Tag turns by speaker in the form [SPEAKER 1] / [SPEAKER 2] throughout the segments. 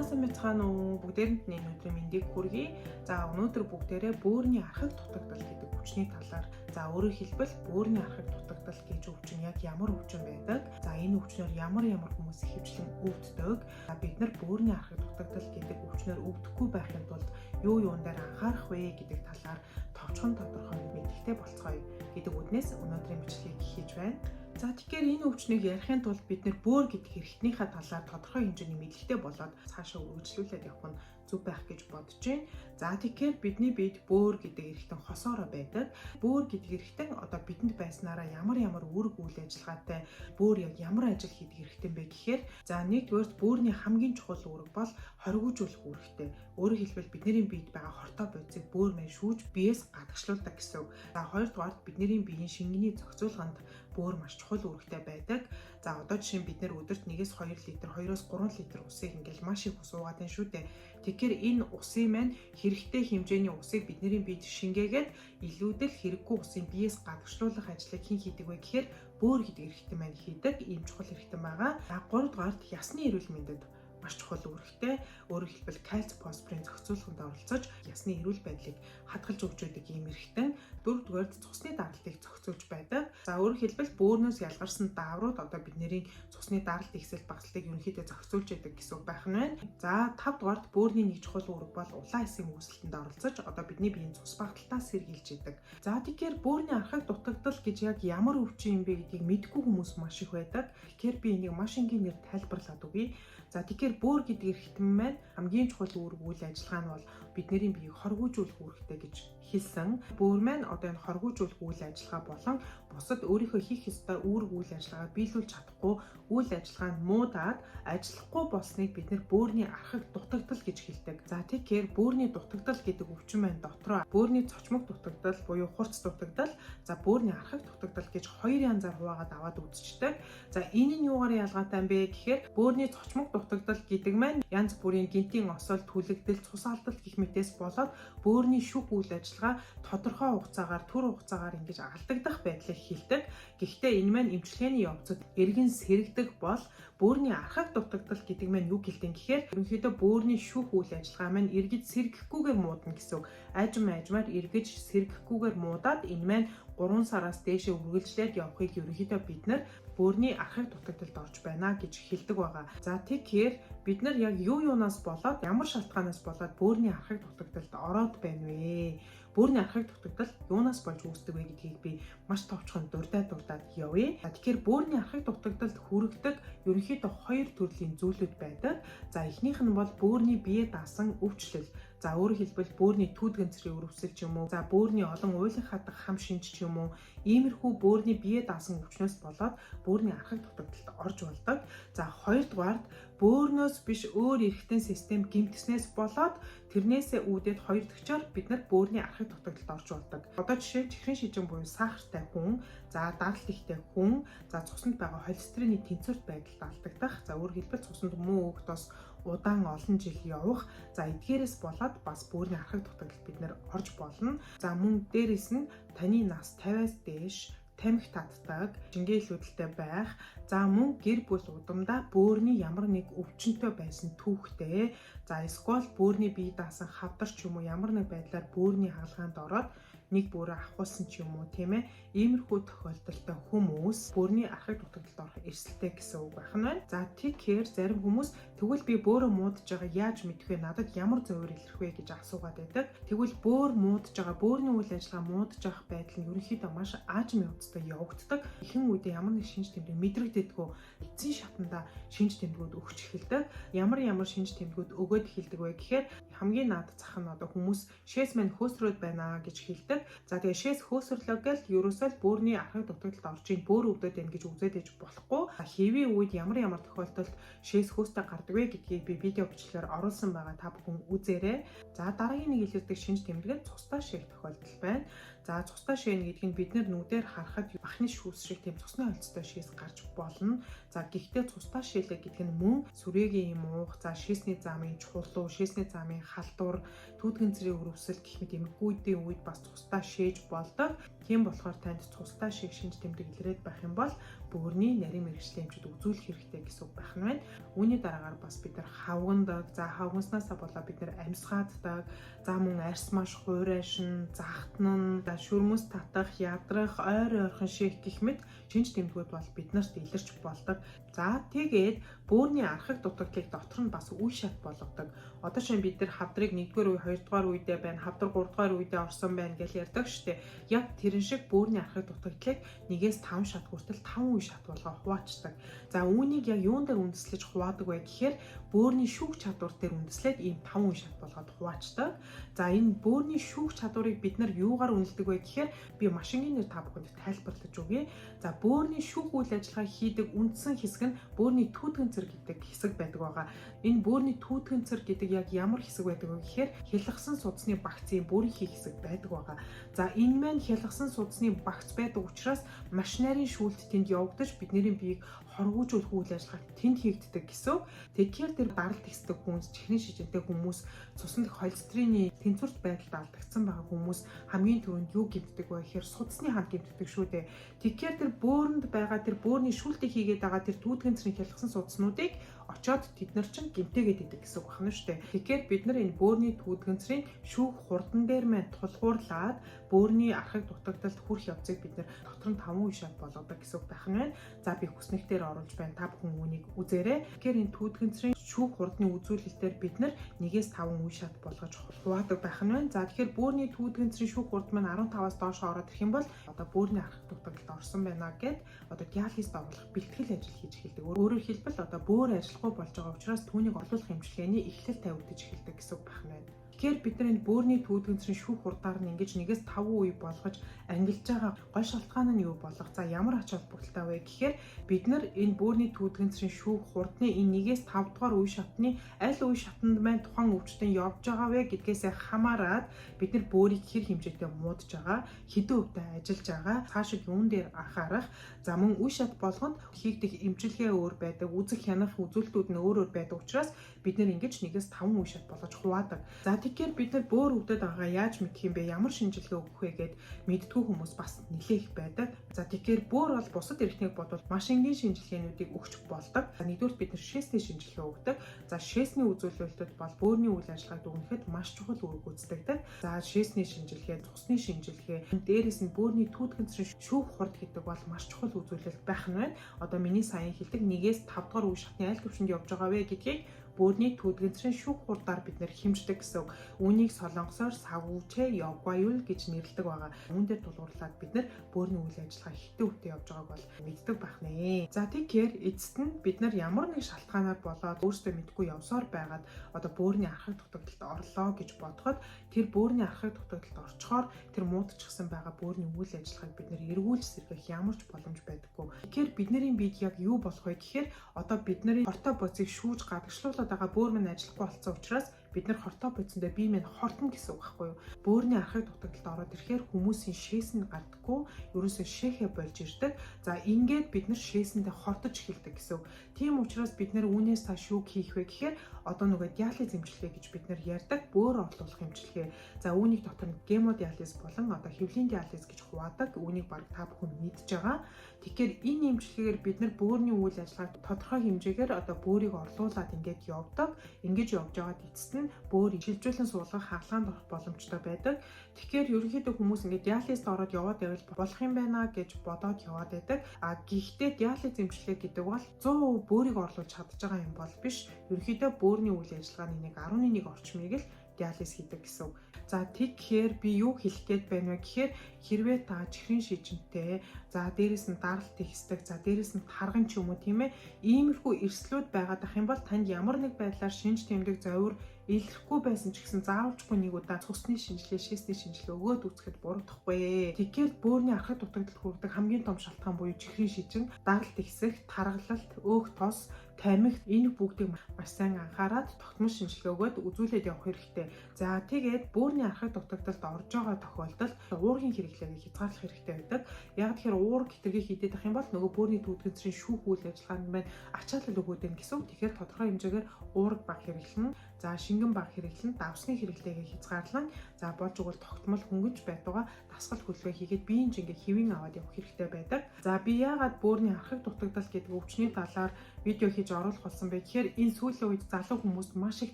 [SPEAKER 1] Сайн мэцхан уу бүгдээрэнд нь энэ өдрийн мэндийг хүргэе. За өнөөдөр бүгдээрээ бөөрийн архаг дутагдал гэдэг өвчний талаар өөрөөр хэлбэл бөөрийн архаг дутагдал гэж өвчин яг ямар өвчин байдаг? За энэ өвчнөр ямар хүмүүс ихэвчлэн өвддөг? Бид нар бөөрийн архаг дутагдал гэдэг өвчнөр өвдөхгүй байхын тулд юу юун дээр анхаарах вэ гэдэг талаар товчхон тодорхой мэдээлэлтэй болцгоё гэдэг үднээс өнөөдрийн бичлэгийг хийж байна. За тэгэхээр энэ өвчнийг ярихын тулд бид нэр бөөр гэдэг эрхтнийхээ талаар тодорхой хэмжээний мэдлэгтэй болоод цаашаа үргэлжлүүлээд явах нь зүг байх гэж бодож байна. За тэгэхээр бидний биед бөөр гэдэг эрхтэн хосоороо байдаг. Бөөр гэдэг эрхтэн одоо бидэнд байснараа ямар үүрэг үйл ажиллагаатай бөөр яг ямар ажил хийдэг эрхтэн бэ гэхээр нэгдүгээр бөөрийн хамгийн чухал үүрэг бол хоригжуулах үүрэгтэй. Өөрөөр хэлбэл бидний биед байгаа хортой бодисыг бөөр мань шүүж биеэс гадагшлуулдаг гэсэн үг. За хоёрдугаар бидний биеийн шингэний зохицуулганд бөөр маш чухал үүрэгтэй байдаг. За одоо жишээ нь бид нэр өдөрт 1-2 литр, 2-3 литр усыг ингээл маш их ус уугаад байна шүү дээ. Тэгэхээр энэ усын маань хэрэгтэй хэмжээний усыг бидний биед шингээгээд илүүдэл хэрэггүй усын биеэс гадагшлуулах ажлыг хэн хийдэг вэ гэхээр бөөр гэдэг эрхтэн маань хийдэг. Ийм чухал эрхтэн байгаа. За 3-дугаарт ясны эрүүл мэндэд маш чухал үүрэгтэй. Өөрөөр хэлбэл кальц, фосфорын зохицуулалтанд оролцож ясны эрүүл байдлыг хадгалж өгч байдаг ийм эрхтэн. 4-дугаарт цусны даралтыг зохицуулж байдаг. За өөрөөр хэлбэл бөөрнөөс ялгарсан дааврууд одоо бидний цусны даралт ихсэл багцлыг ерөнхийдөө зохицуулж байдаг гэсэн үг байх нь байна. За 5-дугаарт бөөрийн нэг чухал үүрэг бол улаан эсийн үүсэлтэнд оролцож одоо бидний биеийн цус багталтаа сэргийлж байдаг. За тэгэхээр бөөрийн архаг дутагдал гэж яг ямар өвчин юм бэ гэдгийг мэдэхгүй хүмүүс маш их байдаг. Тэгэхээр би энийг маш энгийнээр тайлбарлаад өгье. За тэгэхээр бөөр гэдэг эрхтэн маань хамгийн чухал үүрэг үйл ажиллагаа нь бол бидний биеийг хоригжуулах үүрэгтэй гэж хэлсэн. Бөөр маань одоо энэ хоригжуулах үйл ажиллагаа болон бусад өөрийнхөө хийх ёстой үүрэг үйл ажиллагаа биелүүлж чадахгүй үйл ажиллагаанд муудаад ажиллахгүй болсныг бид нэр бөөрийн архаг дутагдал гэж хэлдэг. За тэгэхээр бөөрийн дутагдал гэдэг өвчин маань дотроо бөөрийн цочмог дутагдал буюу хурц дутагдал, за бөөрийн архаг дутагдал гэж хоёр янзаар хуваагаад аваад үзчихдэг. За энэ нь юугаар ялгаатай юм бэ гэхээр бөөрийн цочмог дутагдал гэдэг маань янз бүрийн гинтийн осол, түлэгдэл, цус алдалт гэх мэтээс болоод бөөрийн шүх үйл ажиллагаа тодорхой хугацаагаар, түр хугацаагаар ингэж алдагдах байдлыг хэлдэг. Гэхдээ энэ маань эмчилгээний явцад эргэн сэрэгдэх бол бөөрийн архаг дутагдал гэдэг маань юу гэлдэг гэхээр ерөнхийдөө бөөрийн шүх үйл ажиллагаа маань эргэж сэргэхгүйгээр муудна гэсэн үг. Ажмаар эргэж сэргэхгүйгээр муудаад энэ маань 3 сараас дээшээ үргэлжлээд явахыг ерөнхийдөө бид нар бөөрийн архаг дутагдалд орж байна гэж хэлдэг байгаа. За тэгэхээр бид нар яг юунаас болоод ямар шалтгаанаас болоод бөөрийн архаг дутагдалд ороод байна вэ? Бөөрийн архаг дутагдал юунаас болж үүсдэг вэ гэдгийг би маш товчхон дурдаад явъя. Тэгэхээр бөөрийн архаг дутагдалд хүргэдэг ерөнхийдөө хоёр төрлийн зүйлүүд байдаг. За эхнийх нь бол бөөрийн бие даасан өвчлөл. За өөрөөр хэлбэл бөөрийн түүдгэнцрийн өрөвсөл ч юм уу, за бөөрийн олон уйлан хадах хам шинж ч юм уу, иймэрхүү бөөрийн бие даасан өвчнөөс болоод бөөрийн архаг дутагдалд орж болдог. За хоёрдугаарт бөөрнөөс биш өөр эрхтэн систем гэмтснээс болоод тэрнээсээ үүдээд хоёр дахьчаар бид нар бөөрийн архаг дутагдалд орж болдог. Одоо жишээ нь чихрийн шижин буюу сахартай хүн, за даралт ихтэй хүн, за цуснд байгаа холестерины тэнцвэрт байдалд алдагдах, за өөрөөр хэлбэл цуснд муу өгдөөс удаан олон жил явах, за эдгээрээс болоод бас бөөрийн архаг дутагдалд бид нэр орж болно. За мөн дээрэс нь таны нас 50-аас дээш тамхи татдаг, жинхэнэ байх, за мөн гэр бүл удамдаа бөөрийн ямар нэг өвчнөд байсан түүхтэй, за эсвэл бөөрийн бие даасан хавдар ч юм уу ямар нэг байдлаар бөөрийн хаалгаанд ороод нэг бөөрэ авахулсан ч юм уу тийм ээ, иймэрхүү тохиолдолтой хүмүүс бөөрийн архаг дутагдалд орох эрсдэлтэй гэсэн үг байх нь байна. За тэгэхээр зарим хүмүүс тэгвэл би бөөрөө муудаж байгаа яаж мэдэх вэ? Надад ямар зөвөр илэрх вэ гэж асуугаад байдаг. Тэгвэл бөөр муудаж байгаа, бөөрийн үйл ажиллагаа муудаж авах байдал нь ерөнхийдөө маш аажим явцтай явагддаг. Ихэнх үедээ ямар нэг шинж тэмдэг мэдрэгддэггүй эцсийн шатанда шинж тэмдгүүд өгч эхэлдэг. Ямар шинж тэмдгүүд өгөөд эхэлдэг вэ гэхээр хамгийн наад зах нь одоо хүмүүс шээс мань хөөсрөөд байна гэж хэлдэг. За тэгээ шээс хөөсрлөө гэл ерөөсөө бөөрийн архаг дутагдалд орж ийн бөөр өвдөд байна гэж үзээд ээж болохгүй. Хэвийн үед ямар тохиолдолд шээс хөөстэй гардаг вэ гэдгийг би видео бичлэгээр оруулсан байгаа, та бүхэн үзээрэй. За дараагийн нэг илэрдэг шинж тэмдэг нь цустай шээх тохиолдол байна. За цустай шээх гэдэг нь бид нүдээр харахад бахны шүүс шиг тийм цусны холцтой шээс гарч болно. За гэхдээ цустай шээлэг гэдэг нь мөн сүрээгийн юм уух, за шээсний замын чулуу, шээсний замын халдвар, түүдгэнцрийн өрөвсөл гэх мэт эмгэгүүдийн үед бас цустай шээж болдог. Тийм болохоор танд цустай шиг шинж тэмдэг илрээд байх юм бол бөөрийн нарийн мэргэжлийн эмчүүд үзүүлэх хэрэгтэй гэсэн үг байх нь байна. Үүний дараагаар бас бид нар хавгандаг, за хавганснасаа болоод бид нар амьсгааддаг, за мөн арьс маш хуурайшин, захтнан, шүрмэс татах, ядрах, ойр ойрхон шийх гэх мэт шинж тэмдгүүд бол биднэрт илэрч болдог. За тэгээд бөөрийн архаг дутагдлыг дотор нь бас үе шат болгодог. Одоо шинэ бид нар хавдрыг 1-р үе, 2-р үедээ байна, хавдар 3-р үедээ орсон байна гэж ярьдаг шүү дээ. Яг тэрэн шиг бөөрийн архаг дутагдлыг 1-5 шат хүртэл 5 үе шат болгоо хуваачдаг. За үүнийг яг юун дээр үндэслэж хуваадаг вэ гэхээр бөөрийн шүүх чадвар дээр үндэслээд ийм 5 үе шат болгоод хуваачдаг. За энэ бөөрийн шүүх чадварыг бид нар юугаар үнэлдэг вэ гэхээр би машингийн нэр та бүхэнд тайлбарлаж өгье. За бөөрийн шүүх үйл ажиллагаа хийдэг үндсэн хэсэг нь бөөрийн түүтгэн цэр гэдэг хэсэг байдаг байгаа. Энэ бөөрийн түүтгэн цэр гэдэг яг ямар хэсэг байдаг вэ гэхээр хялгасан судасны багцын бөөрийнхий хэсэг байдаг байгаа. За энэ маань хялгасан судасны багц байдаг учраас маш нарийн шүүлт тэнд явагдаж бидний биеийг хоргоожуулах үйл ажиллагаа тэнд хийгддэг гэсэн. Тэгэхээр тэр даралт ихсдэг хүнс, чихрийн шижинтэй хүмүүс, цуснд холестерины тэнцвэрт байдалд алдагдсан байгаа хүмүүс хамгийн түрүүнд юу гэмтдэг вэ гэхээр судасны хамт гэмтдэг шүү дээ. Тэгэхээр тэр бөөрөнд байгаа тэр бөөрийн шүүлтийг хийгээд байгаа тэр түүтгэн цэрийн хялгасан судаснуудыг очоод тэд нар чинь гэмтээгээд идэг гэсэн үг байна шүү дээ. Тэгэхээр бид нар энэ бөөрийн түүтгэнцрийн шүүх хурдан дээр маань тулгуурлаад бөөрийн архаг дутагдалд хүрэх явцыг бид нар дотор нь 5 үе шат болгодог гэсэн үг байна. За би хүснэгтээр оруулж байна. Та бүхэн үүнийг үзээрэй. Тэгэхээр энэ түүтгэнцрийн шүүх хурдны үзүүлэлтээр бид нар 1-5 үе шат болгож хуваадаг байх нь байна. За тэгэхээр бөөрийн түүтгэнцрийн шүүх хурд маань 15-аас доош ороод ирэх юм бол одоо бөөрийн архаг дутагдалд орсон байна гэд одоо диализ дагуулах бэлтгэл ажил хийж эхэлдэг. Өөрөөр хэлбэл одоо бөөр ажиллахгүй болж байгаа учраас түүнийг орлуулах эмчилгээний эхлэл тавигдаж эхэлдэг гэсэн үг байна. Тэгэхээр бид нар энэ бөөрийн түүтгэнцрийн шүүх хурдаар нь ингэж 1-5 үе болгож ангилж байгаа гол шалтгаан нь юу болох? За ямар ач холбогдолтой вэ гэхээр бид нар энэ бөөрийн түүтгэнцрийн шүүх хурдны энэ 1-5 дугаар үе шатны аль үе шатанд маань тухайн өвчтөн явж байгаа вэ гэдгээсээ хамаарат бид нар бөөрийг хэр хэмжээтэй муудж байгаа, хэдэн хувьтай ажиллаж байгаа, цаашид юун дээр анхаарах, за мөн үе шат болгонд хийгдэх эмчилгээ өөр байдаг, үзэх хянах үзүүлэлтүүд нь өөр байдаг учраас бид нар ингэж 1-5 үе шат болгож хуваадаг. За тэгэхээр бид нар бөөр өвдөд байгаа яаж мэдэх юм бэ? Ямар шинжилгээ өгөх вэ гэд мэддгүй хүмүүс бас нэлээх байдаг. За тэгэхээр бөөр бол бусад эрхтнийг бодвол маш энгийн шинжилгээнүүдийг өгч болдог. Нэгдүгээр бид нар шээсний шинжилгээ өгдөг. За шээсний үзүүлэлтүүд бол бөөрийн үйл ажиллагааг дүгнэхэд маш чухал үүрэг гүйцэтгэдэг. За шээсний шинжилгээ, цусны шинжилгээ, дээрээс нь бөөрийн түүтгэнцрийн шүүх хурд гэдэг бол маш чухал үзүүлэлт байх нь байна. Одоо миний саяхан хэлдэг 1-5 дугаар үе шатны аль төвшөнд явж байгаа вэ гэдгийг бөөрийн түүтгэнцрийн шүүх хурдаар бид нэр хэмждэг гэсэн. Үүнийг солонгосоор савүүчэ явгаюул гэж нэрлэдэг байгаа. Үүн дээр тулгуурлаад бид нар бөөрийн үйл ажиллагаа хитэн үтэ явж байгааг бол мэддэг байх нэ. За тэгэхээр эцэст нь бид нар ямар нэг шалтгаанаар болоод өөрсдөө мэдгүй явсаар байгаад одоо бөөрийн архаг дутагдалд орлоо гэж бодоход тэр бөөрийн архаг дутагдалд орчхоор тэр муудчихсан байгаа бөөрийн үйл ажиллагааг бид нар эргүүлж сэргэх ямар ч боломж байдаггүй. Тэгэхээр бидний биед яг юу болох вэ гэхээр одоо бидний хортой боцыг шүүж гадагшлуулаад байгаа бөөр мань ажиллахгүй болсон учраас бид нар хортой бодсондоо бие минь хортно гэсэн үг байхгүй юу? Бөөрийн архаг дутагдалд ороод ирэхээр хүмүүсийн шээс нь гардаггүй, ерөөсөө шээхэ болж ирдэг. За ингээд бид нар шээсэндээ хортож эхэлдэг гэсэн үг. Тийм учраас бид нар үүнээс цааш юу хийх вэ гэхээр одоо нөгөө диализ эмчилгээ гэж бид нар ярьдаг бөөр орлуулах эмчилгээ. За үүнийг дотор нь гемодиализ болон одоо хэвлийн диализ гэж хуваадаг. Үүнийг баг та бүхэн мэдж байгаа. Тэгэхээр энэ эмчилгээгээр бид нар бөөрийн үйл ажиллагааг тодорхой хэмжээгээр одоо бөөрийг орлуулад ингээд явдаг. Ингэж явж байгаад эцэст нь бөөр шилжүүлэн суулгах хаалгаанд орох боломжтой байдаг. Тэгэхээр ерөнхийдөө хүмүүс ингээд диализд ороод яваад байвал болох юм байна гэж бодоод яваад байдаг. А гэхдээ диализ эмчилгээ гэдэг бол 100% бөөрийг орлуулж чадж байгаа юм бол биш. Ерөнхийдөө бөөрийн үйл ажиллагааны 11 орчмыг л диализ хийдэг гэсэн үг. За тэгэхээр би юу хэлэх гээд байна вэ гэхээр хэрвээ та чихрийн шижинтэй, за дээрэс нь даралт ихсдэг, за дээрэс нь тарган ч юм уу тийм ээ, иймэрхүү эрсдлүүд байгаад ах юм бол танд ямар нэг байдлаар шинж тэмдэг зовир илэрхгүй байсан ч гэсэн заавалчгүй нэг удаа цусны шинжилгээ, шээсний шинжилгээ өгөөд үзэхэд буруудахгүй. Тэгэхээр бөөрийн архаг дутагдал хүргэдэг хамгийн том шалтгаан буюу чихрийн шижин, даралт ихсэх, таргалалт, өөх тос, тамхи энэ бүгдийг маш сайн анхаарад тогтмол шинжилгээ өгөөд үзүүлээд явах хэрэгтэй. За тэгээд бөөрийн архаг дутагдалд орж байгаа тохиолдолд уургийн хэрэглээг хязгаарлах хэрэгтэй байдаг. Яг тэгэхээр уург хэтэрхий хийдээх юм бол нөгөө бөөрийн дүүтгэнцрийн шүүх үйл ажиллагаанд маань ачаалал өгөөд байх гэсэн. Тэгэхээр тодорхой хэмжээгээр уург баг хэрэглэн, за шингэн баг хэрэглэн, давсны хэрэглээг хязгаарлан, за болж өгвөл тогтмол хөнгөж байдгаа дасгал хөлбөө хийгээд биеийн жингээ хэвэн аваад явах хэрэгтэй байдаг. За би яагаад бөөрийн архаг дутагдал гэдэг өвчний талаар видео хийж оруулах болсон бэ гэхээр энэ сүүлийн үед залуу хүмүүст маш их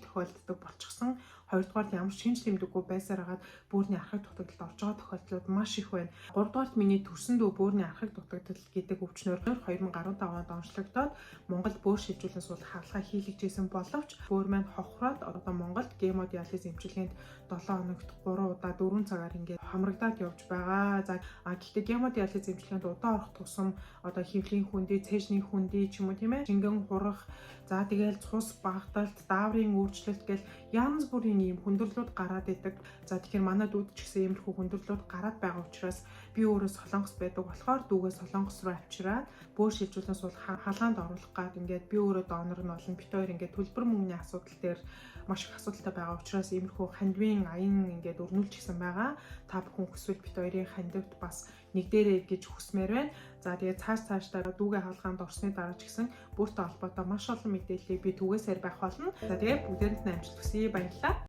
[SPEAKER 1] тохиолддог болчихсон. Хоёрдугаар ямар шинж тэмдэггүй байсаар хагаад бөөрийн архаг дутагдалд орж байгаа тохиолдлууд маш их байна. Гуравдугаар миний төрсөн дүү бөөрийн архаг дутагдал гэдэг өвчнөр 2015 онд онцлогдоод Монголд бөөр шилжүүлэн суулгах хаалгаа хийлгэжсэн боловч бөөр маань хохроод одоо Монголд гемодиализ эмчилгээнд 7 хоногт 3 удаа 4 цагаар ингээд хамрагдаад явж байгаа. За гэхдээ гемодиализ эмчилгээнд удаа орох тусам одоо хөвлийн хүндий, цээжний хүндий ч юм уу тийм ээ, шингэн хурах, за тэгэл цус багталт, дааврын өөрчлөлт гэл янз бүрийн ийм хүндрэлүүд гараад идэг. За тэгэхээр манай дүүд ч гэсэн иймэрхүү хүндрэлүүд гараад байгаа учраас би өөрөө Солонгос байдаг болохоор дүүгээ Солонгос руу авчираад бөөр шилжүүлэн суулгах хаалгаанд оруулах гад ингээд би өөрөө донор нь болон бит хоёр ингээд төлбөр мөнгөний асуудал дээр маш их асуудалтай байгаа учраас иймэрхүү хандивын аян ингээд өрнүүлж гисэн байгаа. Та бүхэн хүсвэл бит хоёрын хандивт бас нэг дээрээ гэж хүсмээр байна. За тэгээд цаашдаа дүүгээ хаалгаанд орсны дараа ч гэсэн бөөртэй холбоотой маш олон мэдээллийг би түгээсээр байх болно. За тэгээд бүгдээрэнд нь амжилт хүсье. Баярлалаа.